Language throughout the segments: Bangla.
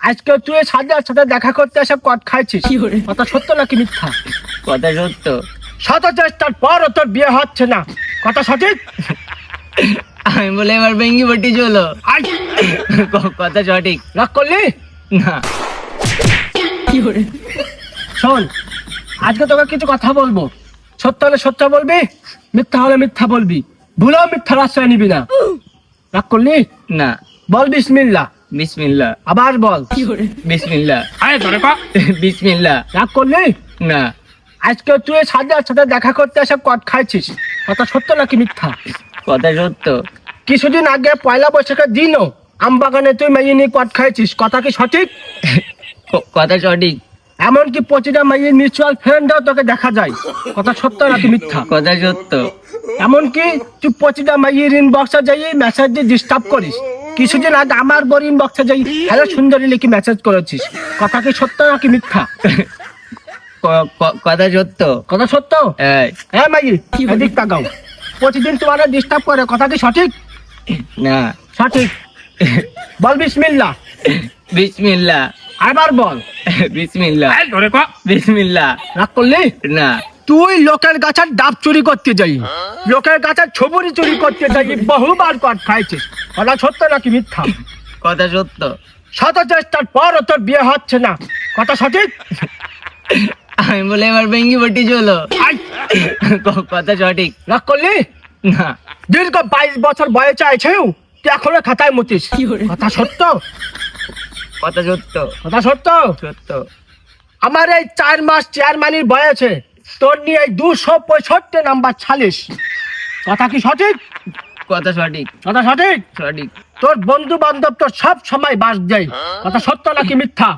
আজকে তুই সাজার সাথে দেখা করতে এসে কট খাইছিস, কথা সত্য নাকি মিথ্যা? কথা সত্য। শত চেষ্টার পরও তোর বিয়ে হচ্ছে না, কথা সঠিক? আমি বলে এবার ভেঙ্গি বটি চলো। আই, কথা সঠিক। রাগ করলি না। শোন, আজকে তোকে কিছু কথা বলবো, সত্য হলে সত্য বলবি, মিথ্যা হলে মিথ্যা বলবি, ভুলেও মিথ্যার আশ্রয় নিবি না। রাগ করলি? না। বল বিসমিল্লাহ। বিসমিল্লাহ। আবার বল বিসমিল্লাহ। আরে ধরে পা। বিসমিল্লাহ। রাগ করলি? না। আজকে তুই সাজার সাথে দেখা করতে এসে কট খাইছিস, কথা সত্য নাকি মিথ্যা? কথা সত্য। কিছুদিন আগে পয়লা বৈশাখের দিনও আম বাগানে তুই মেয়ে নিয়ে কট খাইছিস, কথা কি সঠিক? কথা সঠিক। এমনকি প্রতিটা মেয়ের মিউচুয়াল ফ্রেন্ডও তোকে দেখা যায়, কথা সত্য নাকি মিথ্যা? কথা সত্য। এমনকি তুই প্রতিটা মেয়ের ইনবক্সে যাই মেসেজ দিয়ে ডিস্টার্ব করিস। কিছুদিন আগে আমার বড় ইনবক্সে যাই হ্যালো সুন্দরী লিখে মেসেজ করেছিস, কথা কি সত্য নাকি মিথ্যা? কথা সত্য। কথা সত্য? হ্যাঁ মাই, এদিক তাকাও। প্রতিদিন তোমার ডিস্টার্ব করে, কথা কি সঠিক? না। সঠিক। বল বিসমিল্লাহ। বিসমিল্লাহ। আবার বল বিসমিল্লাহ। বিসমিল্লাহ। রাগ করলি? না। তুই লোকের গাছের ডাব চুরি করতে যাই, লোকের গাছের ছবুরি চুরি করতে যাই, বহুবার কট খাইছিস, কথা সত্য নাকি মিথ্যা? কথা সত্য। শত চেষ্টার পরও তোর বিয়ে হচ্ছে না, কথা সঠিক? আমি বলে এবার ভেঙ্গি বটি চলো। আই, কথা সঠিক। রাগ করলি? না। দীর্ঘ 22 বছর বয়সে আছেও তুই এখনো খাতায় মুতিস, কথা সত্য? কথা সত্য। কথা সত্য? সত্য। আমার এই 4 মাস চেয়ারম্যানের বয়সে তোর নিয়ে এই 265 নাম্বার ছালিস, কথা কি সঠিক? কথা সঠিক। কথা সঠিক? সঠিক। তোর বন্ধু বান্ধব তোর সব সময় বাস যায়, কথা সত্য নাকি মিথ্যা?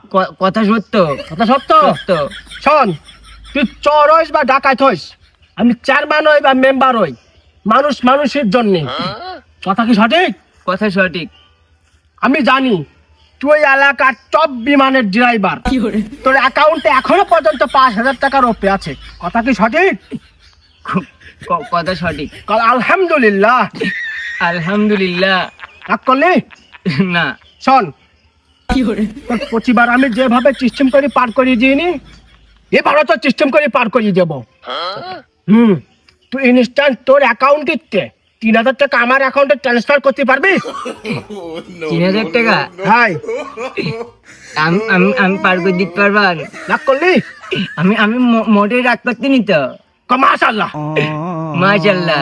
কথা সত্য। কথা সত্য? সত্য। শোন, তুই চোর হইস বা ডাকাত হইস, আমি চেয়ারম্যান হই বা মেম্বার হই, মানুষ মানুষের জন্য, কথা কি সঠিক? কথা সঠিক। আমি জানি তুই এলাকার টপ বিমানের ড্রাইভার, তোর অ্যাকাউন্টে এখনো পর্যন্ত 5,000 টাকার ওপরে আছে, কথা কি সঠিক? কথা সঠিক। কাল আলহামদুলিল্লাহ। আলহামদুলিল্লাহ। রাগ করলি? না। শোন, তোর প্রতিবার আমি যেভাবে সিস্টেম করে পার করিয়ে দিইনি, এবারও তো সিস্টেম করে পার করিয়ে দেবো। তুই ইনস্ট্যান্ট তোর অ্যাকাউন্টে 3,000 টাকা আমার অ্যাকাউন্টে ট্রান্সফার করতে পারবি? 3,000 টাকা? হাই, আমি পার করে দিতে পারবেন? রাগ করলি? আমি মোটে রাগ করতে নি তো। মাশাআল্লাহ। মাশাআল্লাহ।